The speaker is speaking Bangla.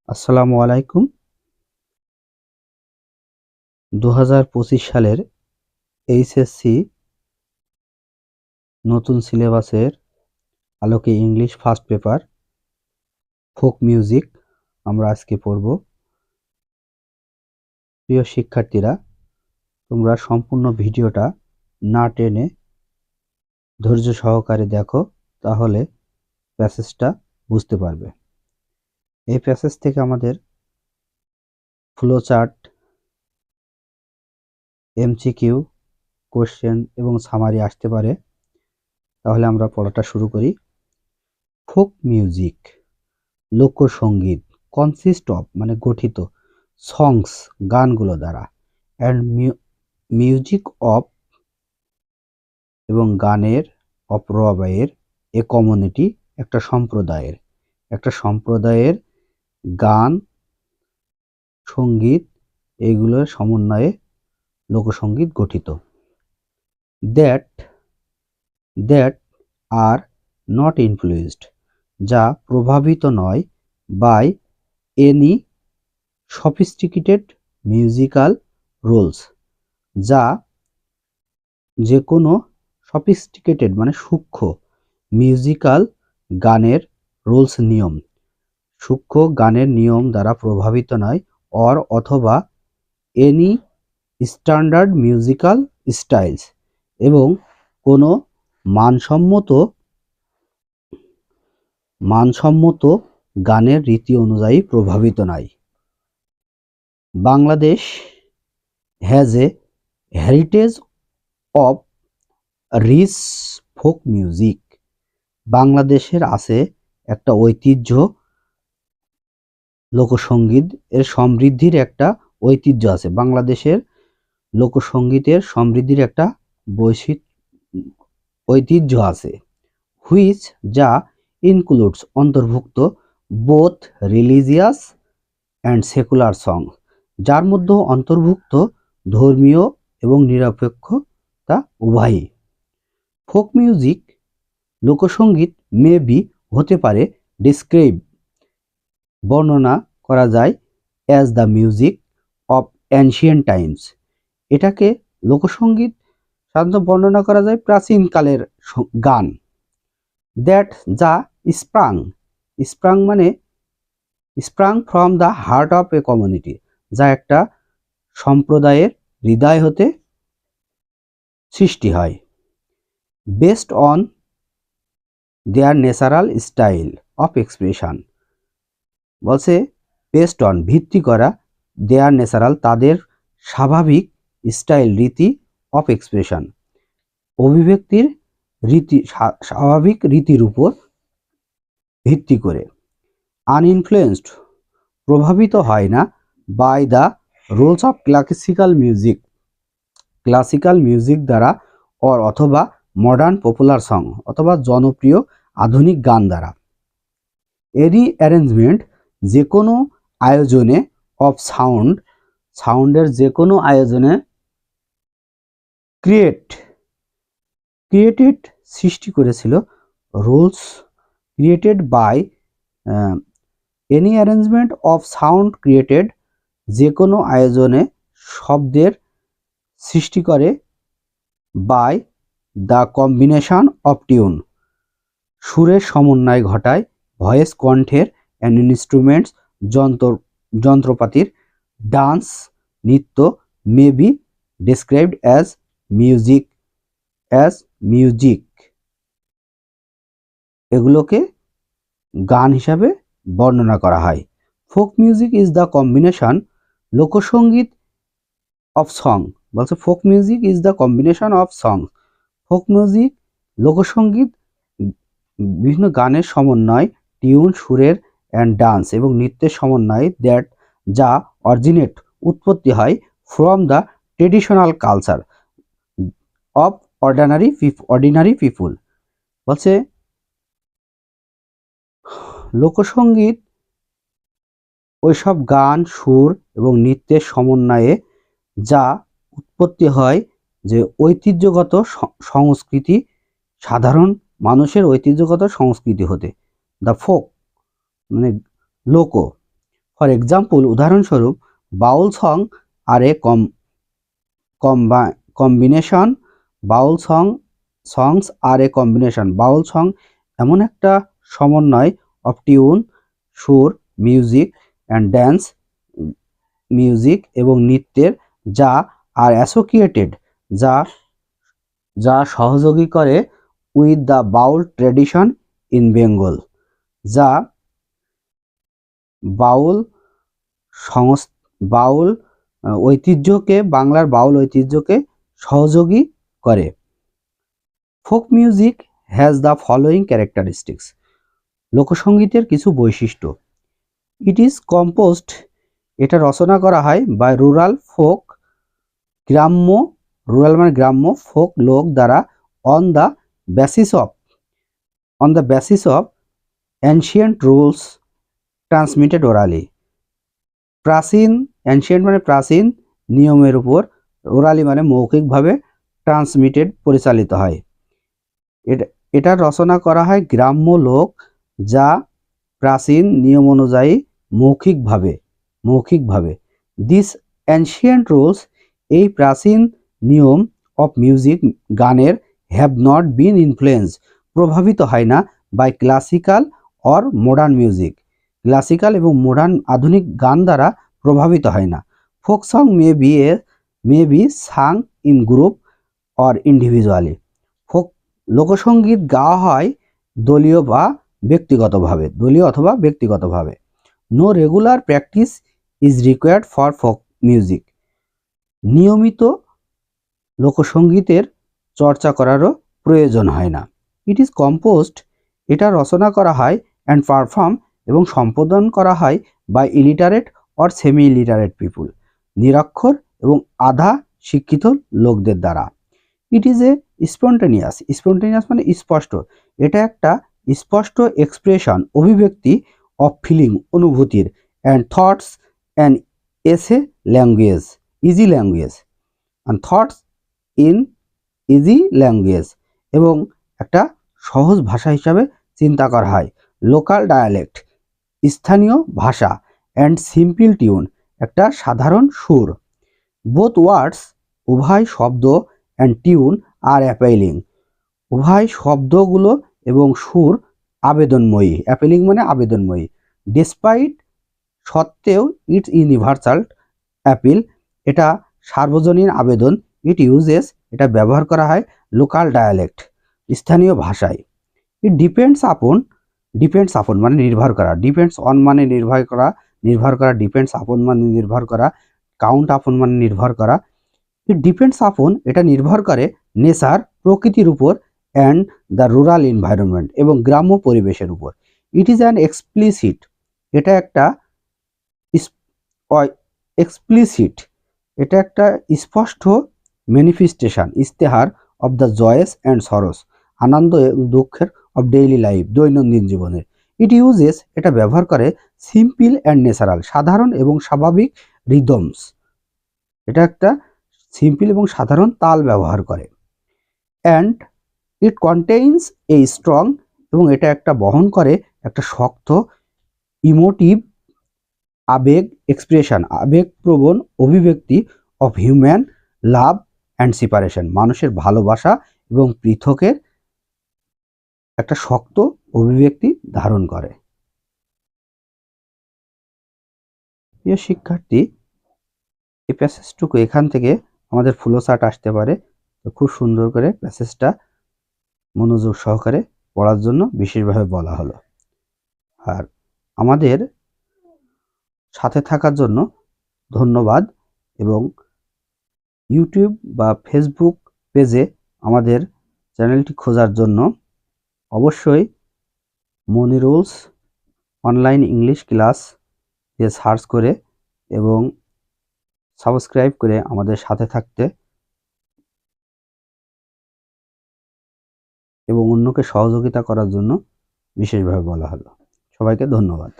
আসসালামু আলাইকুম। 2025 সালের এইচএসসি নতুন সিলেবাসের আলোকে English first paper folk music আমরা আজকে পড়ব। প্রিয় শিক্ষার্থীরা, তোমরা সম্পূর্ণ ভিডিওটা না টেনে ধৈর্য সহকারে দেখো, তাহলে প্যাসেজটা বুঝতে পারবে। এই প্যাসেজ থেকে আমাদের ফ্লো চার্ট, এমসিকিউ, কোশ্চেন এবং সামারি আসতে পারে। তাহলে আমরা পড়াটা শুরু করি। ফোক মিউজিক লোকসঙ্গীত কনসিস্ট অফ মানে গঠিত সংস গানগুলো দ্বারা অ্যান্ড মিউজিক অফ এবং গানের অপরবায়ের এ কমিউনিটি একটা সম্প্রদায়ের গান সঙ্গীত এইগুলোর সমন্বয়ে লোকসঙ্গীত গঠিত। দ্যাট আর নট ইনফ্লুয়েন্সড যা প্রভাবিত নয় by any sophisticated musical rules যা যে কোনো সফিস্টিকেটেড মানে সূক্ষ্ম মিউজিক্যাল গানের রুলস নিয়ম সূক্ষ্ম গানের নিয়ম দ্বারা প্রভাবিত নয় অথবা এনি স্ট্যান্ডার্ড মিউজিক্যাল স্টাইলস এবং কোনো মানসম্মত গানের রীতি অনুযায়ী প্রভাবিত নয়। Bangladesh has a heritage of rich folk music. বাংলাদেশের আছে একটা ঐতিহ্য, লোকসঙ্গীত এর সমৃদ্ধির একটা ঐতিহ্য আছে। বাংলাদেশের লোকসঙ্গীতের সমৃদ্ধির একটা ঐতিহ্য আছে। হুইচ যা ইনক্লুডস অন্তর্ভুক্ত both religious and secular song, যার মধ্যে অন্তর্ভুক্ত ধর্মীয় এবং নিরপেক্ষতা উভয়ই। ফোক মিউজিক লোকসঙ্গীত মে বি হতে পারে ডিসক্রাইব বর্ণনা করা যায় as the music of ancient Times. এটাকে লোকসঙ্গীত সাধারণত বর্ণনা করা যায় প্রাচীনকালের গান। দ্যাট যা স্প্রাং মানে স্প্রাং from the heart of a community, যা একটা সম্প্রদায়ের হৃদয় হতে সৃষ্টি হয়। Based on their natural style of expression, বলছে বেসড অন ভিত্তি করা, দেয়ার ন্যাচারাল তাদের স্বাভাবিক স্টাইল রীতি অফ এক্সপ্রেশন অভিব্যক্তির রীতি স্বাভাবিক রীতির উপর ভিত্তি করে। আনইনফ্লুয়েন্সড প্রভাবিত হয় না by the rules of classical music দ্বারা অথবা মডার্ন পপুলার সং অথবা জনপ্রিয় আধুনিক গান দ্বারা। এনি অ্যারেঞ্জমেন্ট যে কোনো আয়োজনে অফ সাউন্ডের যে কোনো আয়োজনে ক্রিয়েটেড সৃষ্টি করেছিল rules created by any arrangement of sound created যে কোনো আয়োজনে শব্দের সৃষ্টি করে by the combination of tune সুরের সমন্বয় ঘটায় ভয়েস কণ্ঠের অ্যান্ড ইনস্ট্রুমেন্টস যন্ত্রপাতির ডান্স নৃত্য may be described as music এগুলোকে গান হিসাবে বর্ণনা করা হয়। Folk music is the combination লোকসঙ্গীত অফ সং, বলছে folk music is the combination of song. Folk music লোকসঙ্গীত বিভিন্ন গানের সমন্বয়, টিউন সুরের অ্যান্ড ডান্স এবং নৃত্যের সমন্বয় দ্যাট যা অরিজিনেট উৎপত্তি হয় from the traditional culture of ordinary people. বলছে লোকসঙ্গীত ওইসব গান সুর এবং নৃত্যের সমন্বয়ে যা উৎপত্তি হয় যে ঐতিহ্যগত সংস্কৃতি, সাধারণ মানুষের ঐতিহ্যগত সংস্কৃতি হতে। দ্য ফোক মানে লোক, ফর এক্সাম্পল, উদাহরণস্বরূপ, Baul song are a combination songs are a combination. Baul song এমন একটা সমন্বয় অফ টিউন, সুর, মিউজিক অ্যান্ড ড্যান্স, মিউজিক এবং নৃত্যের, যা আর অ্যাসোসিয়েটেড, যা সহযোগী করে with the Baul tradition in Bengal, যা বাউল ঐতিহ্যকে, বাংলার বাউল ঐতিহ্যকে সহযোগী করে। Folk music has the following characteristics. লোকসঙ্গীতের কিছু বৈশিষ্ট্য। ইট ইজ কম্পোজড, এটা রচনা করা হয় বাই রুরাল ফোক, গ্রাম্য, রুরাল মানে গ্রাম্য, ফোক লোক দ্বারা, on the basis of ancient rules transmitted orally. প্রাচীন, অ্যানশিয়েন্ট মানে প্রাচীন, নিয়মের উপর, ওরালি মানে মৌখিকভাবে, ট্রান্সমিটেড পরিচালিত হয়। এটা রচনা করা হয় গ্রাম্য লোক, যা প্রাচীন নিয়ম অনুযায়ী মৌখিকভাবে। দিস অ্যানশিয়েন্ট রুলস, এই প্রাচীন নিয়ম, অফ মিউজিক, গানের, হ্যাভ নট বিন ইনফ্লুয়েন্স, প্রভাবিত হয় না, by classical or modern music, classical এবং মডার্ন আধুনিক গান দ্বারা প্রভাবিত হয় না। Folk song may be sung in group or individually. লোকসঙ্গীত গাওয়া হয় দলীয় অথবা ব্যক্তিগতভাবে। No regular practice is required for folk music. নিয়মিত লোকসঙ্গীতের চর্চা করারও প্রয়োজন হয় না। ইট ইজ কম্পোজড, এটা রচনা করা হয়, অ্যান্ড পারফর্ম এবং সম্পাদন করা হয়, by illiterate or semi illiterate people, নিরক্ষর এবং আধা শিক্ষিত লোকদের দ্বারা। ইট ইজ এ স্পন্টেনিয়াস মানে স্পষ্ট, এটা একটা স্পষ্ট এক্সপ্রেশন, অভিব্যক্তি, অফ ফিলিং, অনুভূতির, and thoughts and easy language, এবং একটা সহজ ভাষা হিসাবে চিন্তা করা হয়। লোকাল ডায়ালেক্ট, স্থানীয় ভাষা, অ্যান্ড সিম্পল টিউন, একটা সাধারণ সুর। বোথ ওয়ার্ডস, উভয় শব্দ, অ্যান্ড টিউন আর অ্যাপেলিং, উভয় শব্দগুলো এবং সুর আবেদনময়ী, অ্যাপেলিং মানে আবেদনময়ী। ডিসপাইট, সত্ত্বেও, ইটস ইউনিভার্সাল অ্যাপিল, এটা সার্বজনীন আবেদন। ইট ইউজেস, এটা ব্যবহার করা হয়, লোকাল ডায়ালেক্ট, স্থানীয় ভাষায়। ইট ডিপেন্ডস আপন মানে নির্ভর করা, ডিপেন্ডস অন মানে নির্ভর করা, ডিপেন্ডস আপন মানে নির্ভর করা, কাউন্ট আপন মানে নির্ভর করা। ইট ডিপেন্ডস আপন, এটা নির্ভর করে, নেচার, প্রকৃতির উপর, অ্যান্ড দ্য রুরাল এনভায়রনমেন্ট, এবং গ্রাম্য পরিবেশের উপর। ইট ইজ অ্যান এক্সপ্লিসিট, এটা একটা স্পষ্ট ম্যানিফেস্টেশন, ইস্তেহার, of the joys and sorrows, আনন্দ এবং দুঃখের, অফ ডেইলি লাইফ, দৈনন্দিন জীবনের। ইট ইউজেস, এটা ব্যবহার করে, সিম্পল অ্যান্ড ন্যাচারাল, সাধারণ এবং স্বাভাবিক, রিদমস, এটা একটা সিম্পল এবং সাধারণ তাল ব্যবহার করে। And it contains a strong, এবং এটা একটা বহন করে একটা শক্ত, ইমোটিভ, আবেগপ্রবণ অভিব্যক্তি, of human love and separation, মানুষের ভালোবাসা এবং পৃথকের একটা শক্ত অভিব্যক্তি ধারণ করে। প্রিয় শিক্ষার্থী, এই প্যাসেজটুকু এখান থেকে আমাদের ফ্লোচার্ট আসতে পারে, তো খুব সুন্দর করে প্যাসেজটা মনোযোগ সহকারে পড়ার জন্য বিশেষভাবে বলা হলো। আর আমাদের সাথে থাকার জন্য ধন্যবাদ, এবং ইউটিউব বা ফেসবুক পেজে আমাদের চ্যানেলটি খোঁজার জন্য অবশ্যই মনিরুলস অনলাইন ইংলিশ ক্লাস দিয়ে সার্চ করে এবং সাবস্ক্রাইব করে আমাদের সাথে থাকতে এবং অন্যকে সহযোগিতা করার জন্য বিশেষভাবে বলা হলো। সবাইকে ধন্যবাদ।